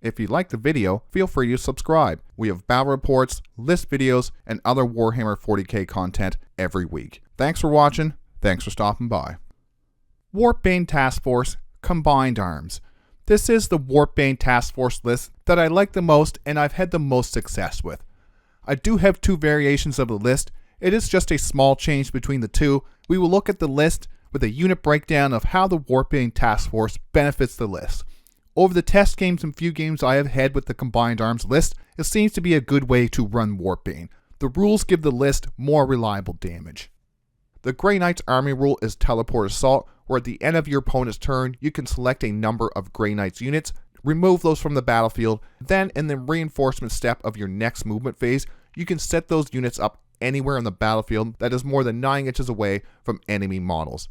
If you liked the video, feel free to subscribe. We have battle reports, list videos, and other Warhammer 40K content every week. Thanks for watching. Thanks for stopping by. Warpbane Task Force Combined Arms. This is the Warpbane Task Force list that I like the most and I've had the most success with. I do have two variations of the list. It is just a small change between the two. We will look at the list with a unit breakdown of how the Warpbane Task Force benefits the list. Over the test games and few games I have had with the Combined Arms list, it seems to be a good way to run Warpbane. The rules give the list more reliable damage. The Grey Knight's Army rule is Teleport Assault, where at the end of your opponent's turn, you can select a number of Grey Knights units, remove those from the battlefield, then in the reinforcement step of your next movement phase, you can set those units up anywhere on the battlefield that is more than 9 inches away from enemy models.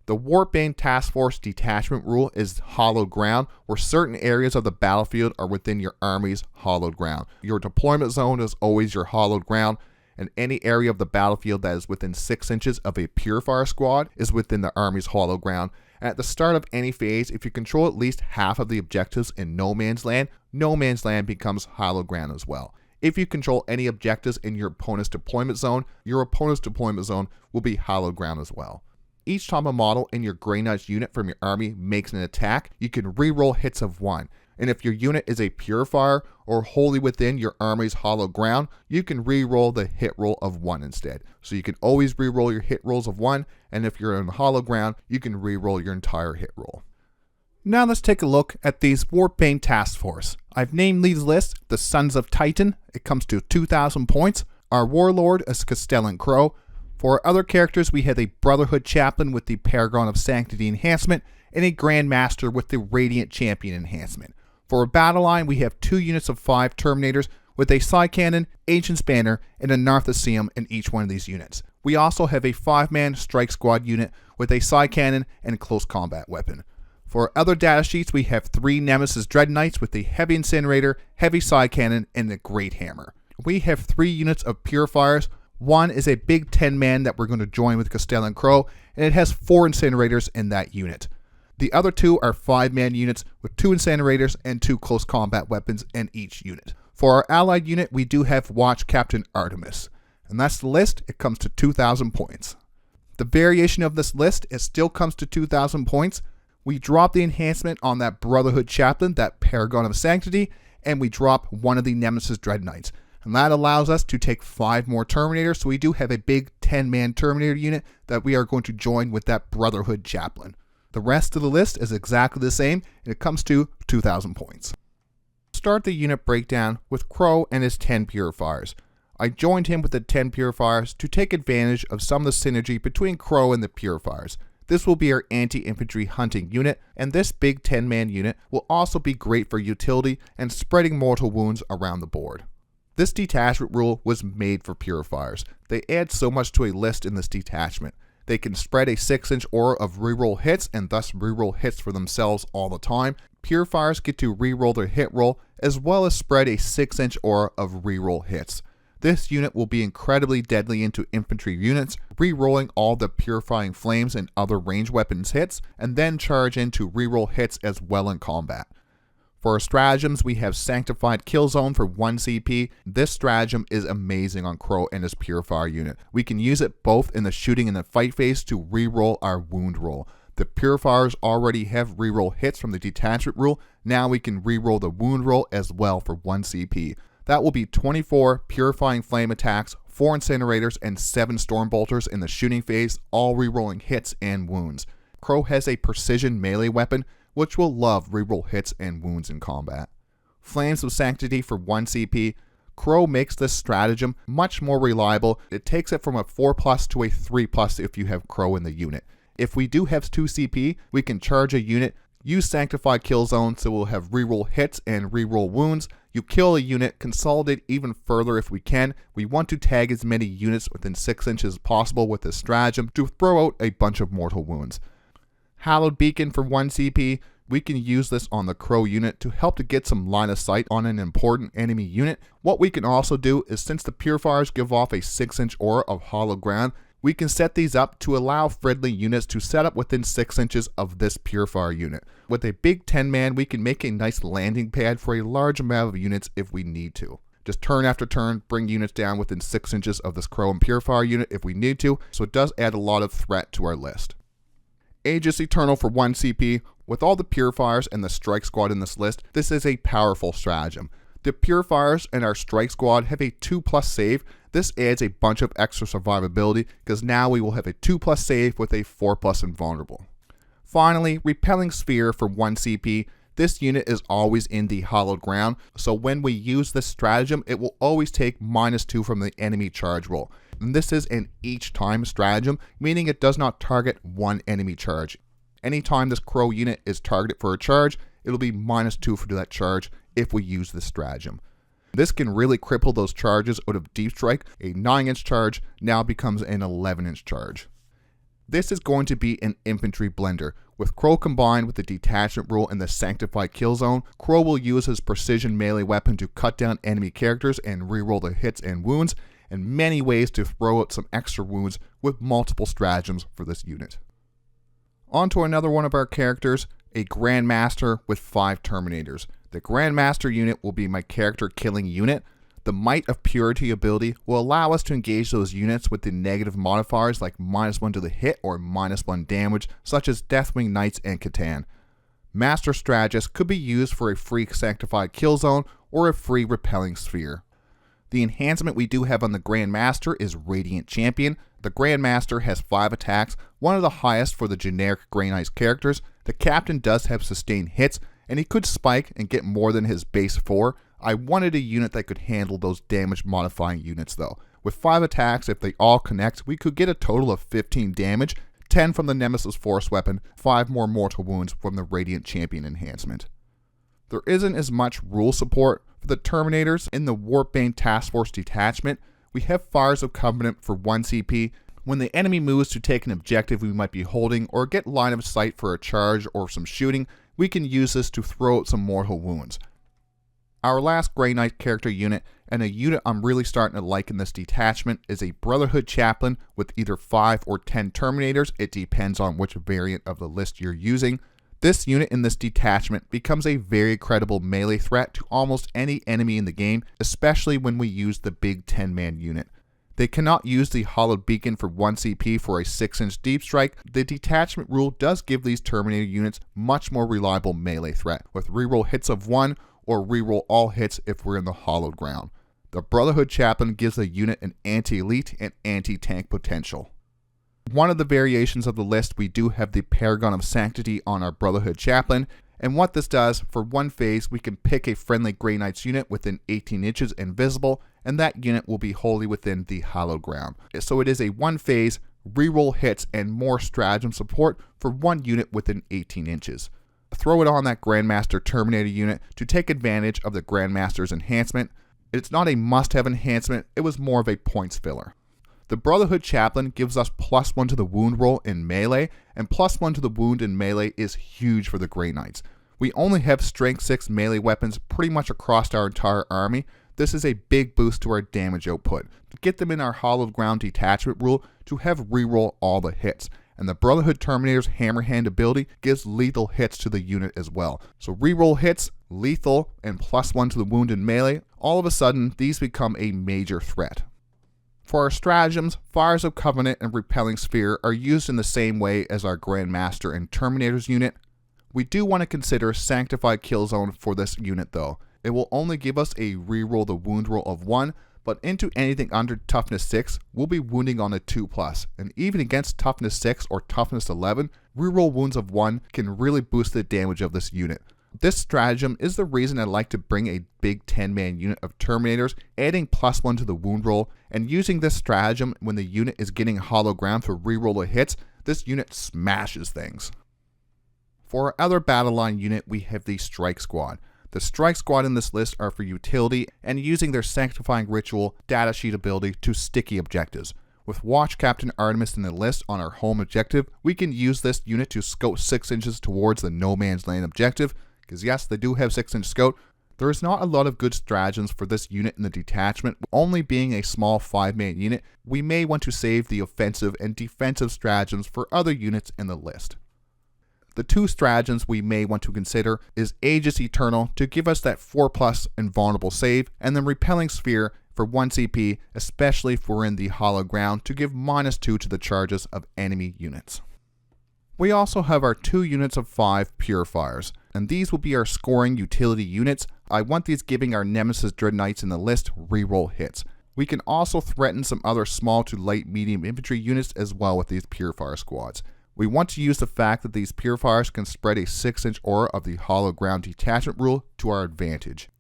The Warpbane Task Force Detachment Rule is Hollowed Ground, where certain areas of the battlefield are within your army's hollowed ground. Your deployment zone is always your hollowed ground, and any area of the battlefield that is within 6 inches of a Purifier Squad is within the army's hollowed ground. And at the start of any phase, if you control at least half of the objectives in No Man's Land becomes hollowed ground as well. If you control any objectives in your opponent's deployment zone will be hollowed ground as well. Each time a model in your Grey Knights unit from your army makes an attack, you can reroll hits of 1. And if your unit is a Purifier or wholly within your army's hollowed ground, you can reroll the hit roll of 1 instead. So you can always reroll your hit rolls of 1, and if you're in hollowed ground, you can reroll your entire hit roll. Now let's take a look at these Warpbane Task Force. I've named these lists the Sons of Titan. It comes to 2,000 points. Our Warlord is Castellan Crowe. For our other characters, we have a Brotherhood Chaplain with the Paragon of Sanctity enhancement and a Grandmaster with the Radiant Champion enhancement. For a battle line, we have 2 units of 5 Terminators with a Side Cannon, Ancient's Banner, and a Nartheseum in each one of these units. We also have a 5-man Strike Squad unit with a Side Cannon and Close Combat Weapon. For other data sheets, we have 3 Nemesis Dreadknights with the Heavy Incinerator, Heavy Side Cannon, and the Great Hammer. We have 3 units of Purifiers. One is a big 10-man that we're going to join with Castellan Crowe, and it has 4 incinerators in that unit. The other 2 are 5-man units with 2 incinerators and 2 close combat weapons in each unit. For our allied unit, we do have Watch Captain Artemis. And that's the list. It comes to 2,000 points. The variation of this list, it still comes to 2,000 points. We drop the enhancement on that Brotherhood Chaplain, that Paragon of Sanctity, and we drop one of the Nemesis Dreadknights. And that allows us to take 5 more Terminators, so we do have a big 10-man Terminator unit that we are going to join with that Brotherhood Chaplain. The rest of the list is exactly the same, and it comes to 2,000 points. Start the unit breakdown with Crowe and his 10 Purifiers. I joined him with the 10 Purifiers to take advantage of some of the synergy between Crowe and the Purifiers. This will be our anti-infantry hunting unit, and this big 10-man unit will also be great for utility and spreading mortal wounds around the board. This detachment rule was made for Purifiers. They add so much to a list in this detachment. They can spread a 6-inch aura of reroll hits and thus reroll hits for themselves all the time. Purifiers get to reroll their hit roll as well as spread a 6-inch aura of reroll hits. This unit will be incredibly deadly into infantry units, re-rolling all the Purifying Flames and other ranged weapons hits, and then charge into reroll hits as well in combat. For our stratagems, we have Sanctified Kill Zone for 1 CP. This stratagem is amazing on Crowe and his Purifier unit. We can use it both in the shooting and the fight phase to re-roll our wound roll. The Purifiers already have re-roll hits from the detachment rule. Now we can re-roll the wound roll as well for 1 CP. That will be 24 Purifying Flame attacks, 4 Incinerators, and 7 Stormbolters in the shooting phase, all re-rolling hits and wounds. Crowe has a precision melee weapon, which will love reroll hits and wounds in combat. Flames of Sanctity for 1 CP. Crowe makes this stratagem much more reliable. It takes it from a 4+ to a 3+ if you have Crowe in the unit. If we do have 2 CP, we can charge a unit, use Sanctified Kill Zone so we'll have reroll hits and reroll wounds. You kill a unit, consolidate even further if we can. We want to tag as many units within 6 inches as possible with this stratagem to throw out a bunch of mortal wounds. Hallowed Beacon for 1 CP. We can use this on the Crowe unit to help to get some line of sight on an important enemy unit. What we can also do is, since the Purifiers give off a 6-inch aura of hollow ground, we can set these up to allow friendly units to set up within 6 inches of this Purifier unit. With a big 10-man, we can make a nice landing pad for a large amount of units if we need to. Just turn after turn, bring units down within 6 inches of this Crowe and Purifier unit if we need to, so it does add a lot of threat to our list. Aegis Eternal for 1 CP. With all the Purifiers and the Strike Squad in this list, this is a powerful stratagem. The Purifiers and our Strike Squad have a 2+ save. This adds a bunch of extra survivability because now we will have a 2+ save with a 4+ invulnerable. Finally, Repelling Sphere for 1 CP. This unit is always in the hollowed ground, so when we use this stratagem, it will always take -2 from the enemy charge roll. And this is an each time stratagem, meaning it does not target one enemy charge. Anytime this Crowe unit is targeted for a charge, it'll be -2 for that charge if we use this stratagem. This can really cripple those charges out of Deep Strike. A 9-inch charge now becomes an 11-inch charge. This is going to be an infantry blender. With Crowe combined with the Detachment Rule and the Sanctified Kill Zone, Crowe will use his precision melee weapon to cut down enemy characters and reroll the hits and wounds, and many ways to throw out some extra wounds with multiple stratagems for this unit. On to another one of our characters, a Grandmaster with 5 Terminators. The Grandmaster unit will be my character killing unit. The Might of Purity ability will allow us to engage those units with the negative modifiers like -1 to the hit or -1 damage, such as Deathwing Knights and Catan. Master Strategist could be used for a free Sanctified Kill Zone or a free Repelling Sphere. The enhancement we do have on the Grandmaster is Radiant Champion. The Grandmaster has 5 attacks, one of the highest for the generic Grey Knights characters. The Captain does have sustained hits, and he could spike and get more than his base 4. I wanted a unit that could handle those damage modifying units though. With 5 attacks, if they all connect, we could get a total of 15 damage, 10 from the Nemesis Force weapon, 5 more mortal wounds from the Radiant Champion enhancement. There isn't as much rule support for the Terminators in the Warpbane Task Force detachment. We have Fires of Covenant for 1 CP. When the enemy moves to take an objective we might be holding or get line of sight for a charge or some shooting, we can use this to throw out some mortal wounds. Our last Grey Knight character unit, and a unit I'm really starting to like in this detachment, is a Brotherhood Chaplain with either 5 or 10 Terminators. It depends on which variant of the list you're using. This unit in this detachment becomes a very credible melee threat to almost any enemy in the game, especially when we use the big 10-man unit. They cannot use the Hollowed Beacon for 1 CP for a 6-inch deep strike. The Detachment Rule does give these Terminator units much more reliable melee threat, with reroll hits of 1 or reroll all hits if we're in the hollowed ground. The Brotherhood Chaplain gives the unit an anti-elite and anti-tank potential. One of the variations of the list, we do have the Paragon of Sanctity on our Brotherhood Chaplain, and what this does, for 1 phase, we can pick a friendly Grey Knights unit within 18 inches invisible, and that unit will be wholly within the hallowed ground. So it is a 1 phase, reroll hits, and more stratagem support for 1 unit within 18 inches. Throw it on that Grandmaster Terminator unit to take advantage of the Grandmaster's enhancement. It's not a must-have enhancement, it was more of a points filler. The Brotherhood Chaplain gives us +1 to the wound roll in melee, and +1 to the wound in melee is huge for the Grey Knights. We only have strength 6 melee weapons pretty much across our entire army. This is a big boost to our damage output. To get them in our hollowed ground detachment rule to have reroll all the hits. And the Brotherhood Terminator's Hammer Hand ability gives lethal hits to the unit as well. So reroll hits, lethal, and +1 to the wound in melee, all of a sudden these become a major threat. For our stratagems, Fires of Covenant and Repelling Sphere are used in the same way as our Grandmaster and Terminators unit. We do want to consider Sanctified Kill Zone for this unit though. It will only give us a reroll the wound roll of 1, but into anything under toughness 6, we'll be wounding on a 2+, and even against toughness 6 or toughness 11, reroll wounds of 1 can really boost the damage of this unit. This stratagem is the reason I like to bring a big 10-man unit of Terminators, adding +1 to the wound roll, and using this stratagem when the unit is getting hollow ground for reroll of hits, this unit smashes things. For our other battle line unit, we have the Strike Squad. The Strike Squad in this list are for utility and using their Sanctifying Ritual datasheet ability to sticky objectives. With Watch Captain Artemis in the list on our home objective, we can use this unit to scout 6 inches towards the no man's land objective, because yes, they do have 6-inch scout. There is not a lot of good stratagems for this unit in the detachment. Only being a small 5-man unit, we may want to save the offensive and defensive stratagems for other units in the list. The 2 stratagems we may want to consider is Aegis Eternal to give us that 4+ invulnerable save, and then Repelling Sphere for 1 CP, especially if we're in the hollow ground, to give -2 to the charges of enemy units. We also have our 2 units of 5 Purifiers, and these will be our scoring utility units. I want these giving our Nemesis Dreadknights in the list reroll hits. We can also threaten some other small to light medium infantry units as well with these Purifier Squads. We want to use the fact that these Purifiers can spread a 6-inch aura of the hollow ground detachment rule to our advantage.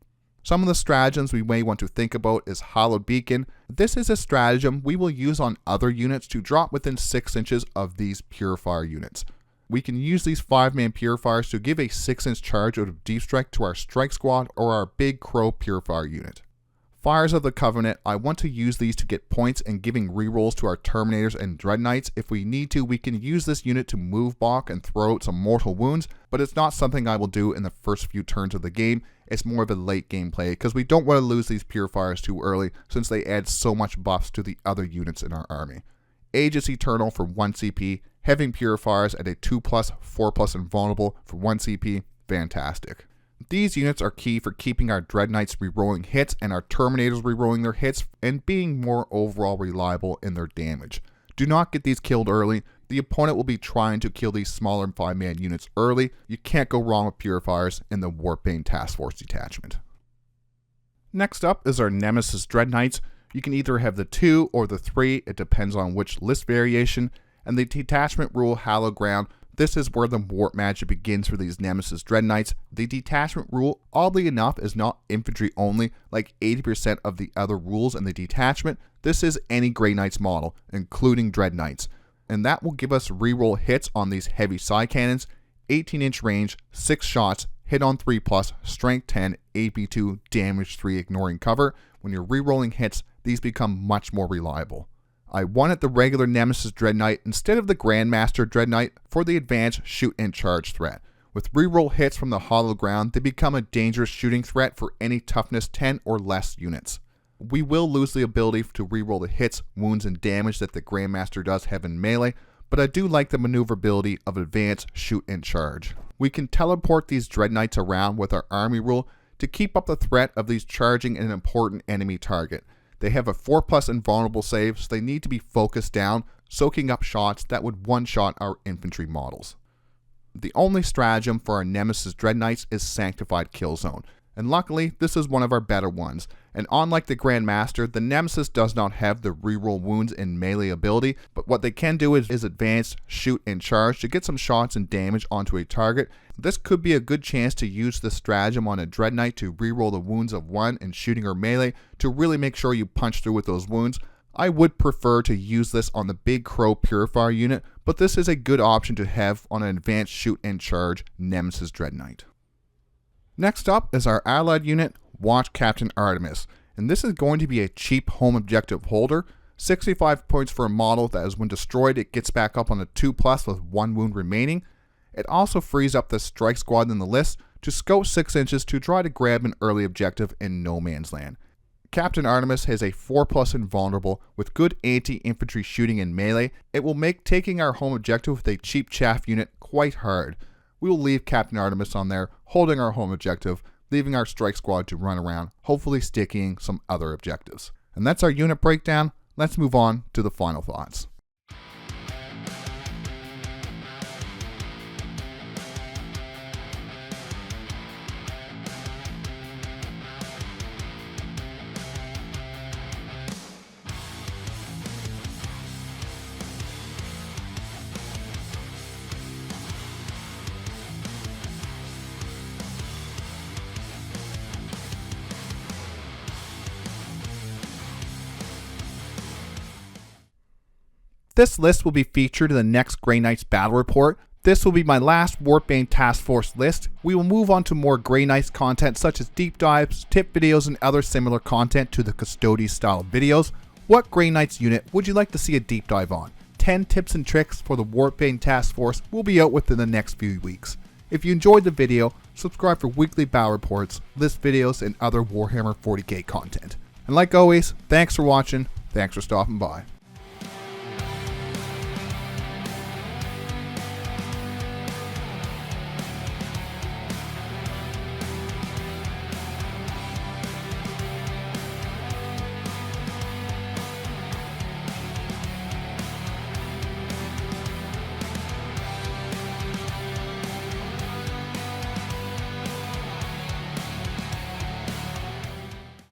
Some of the stratagems we may want to think about is Hallowed Beacon. This is a stratagem we will use on other units to drop within 6 inches of these Purifier units. We can use these 5-man Purifiers to give a 6-inch charge out of Deep Strike to our Strike Squad or our big Crowe Purifier unit. Fires of the Covenant, I want to use these to get points and giving rerolls to our Terminators and Dreadknights. If we need to, we can use this unit to move balk and throw out some mortal wounds, but it's not something I will do in the first few turns of the game. It's more of a late game play, because we don't want to lose these Purifiers too early, since they add so much buffs to the other units in our army. Aegis Eternal for 1 CP, having Purifiers at a 2+, 4+ invulnerable for 1 CP, fantastic. These units are key for keeping our Dreadknights rerolling hits and our Terminators rerolling their hits and being more overall reliable in their damage. Do not get these killed early. The opponent will be trying to kill these smaller 5-man units early. You can't go wrong with Purifiers in the Warpbane Task Force detachment. Next up is our Nemesis Dreadknights. You can either have the 2 or the 3, it depends on which list variation, and the detachment rule Hallowed Ground. This is where the warp magic begins for these Nemesis Dreadknights. The detachment rule, oddly enough, is not infantry only, like 80% of the other rules in the detachment. This is any Grey Knights model, including Dreadknights. And that will give us reroll hits on these heavy side cannons, 18-inch range, 6 shots, hit on 3+, strength 10, AP 2, damage 3, ignoring cover. When you're rerolling hits, these become much more reliable. I wanted the regular Nemesis Dreadknight instead of the Grandmaster Dreadknight for the advanced shoot and charge threat. With reroll hits from the hollow ground, they become a dangerous shooting threat for any toughness 10 or less units. We will lose the ability to reroll the hits, wounds, and damage that the Grandmaster does have in melee, but I do like the maneuverability of advanced shoot and charge. We can teleport these Dreadknights around with our army rule to keep up the threat of these charging an important enemy target. They have a 4+ invulnerable save, so they need to be focused down, soaking up shots that would one-shot our infantry models. The only stratagem for our Nemesis Dreadknights is Sanctified Kill Zone, and luckily this is one of our better ones. And unlike the Grandmaster, the Nemesis does not have the reroll wounds and melee ability, but what they can do is advance, shoot, and charge to get some shots and damage onto a target. This could be a good chance to use this stratagem on a Dreadknight to reroll the wounds of 1 in shooting or melee to really make sure you punch through with those wounds. I would prefer to use this on the big Crowe Purifier unit, but this is a good option to have on an advanced shoot and charge Nemesis Dreadknight. Next up is our allied unit, Watch Captain Artemis, and this is going to be a cheap home objective holder. 65 points for a model that is when destroyed it gets back up on a 2+ with 1 wound remaining. It also frees up the Strike Squad in the list to scout 6 inches to try to grab an early objective in no man's land. Captain Artemis has a 4+ invulnerable with good anti-infantry shooting and melee. It will make taking our home objective with a cheap chaff unit quite hard. We will leave Captain Artemis on there, holding our home objective, leaving our Strike Squad to run around, hopefully sticking some other objectives. And that's our unit breakdown. Let's move on to the final thoughts. This list will be featured in the next Grey Knights battle report. This will be my last Warpbane Task Force list. We will move on to more Grey Knights content such as deep dives, tip videos, and other similar content to the Custodes style videos. What Grey Knights unit would you like to see a deep dive on? 10 tips and tricks for the Warpbane Task Force will be out within the next few weeks. If you enjoyed the video, subscribe for weekly battle reports, list videos, and other Warhammer 40K content. And like always, thanks for watching, thanks for stopping by.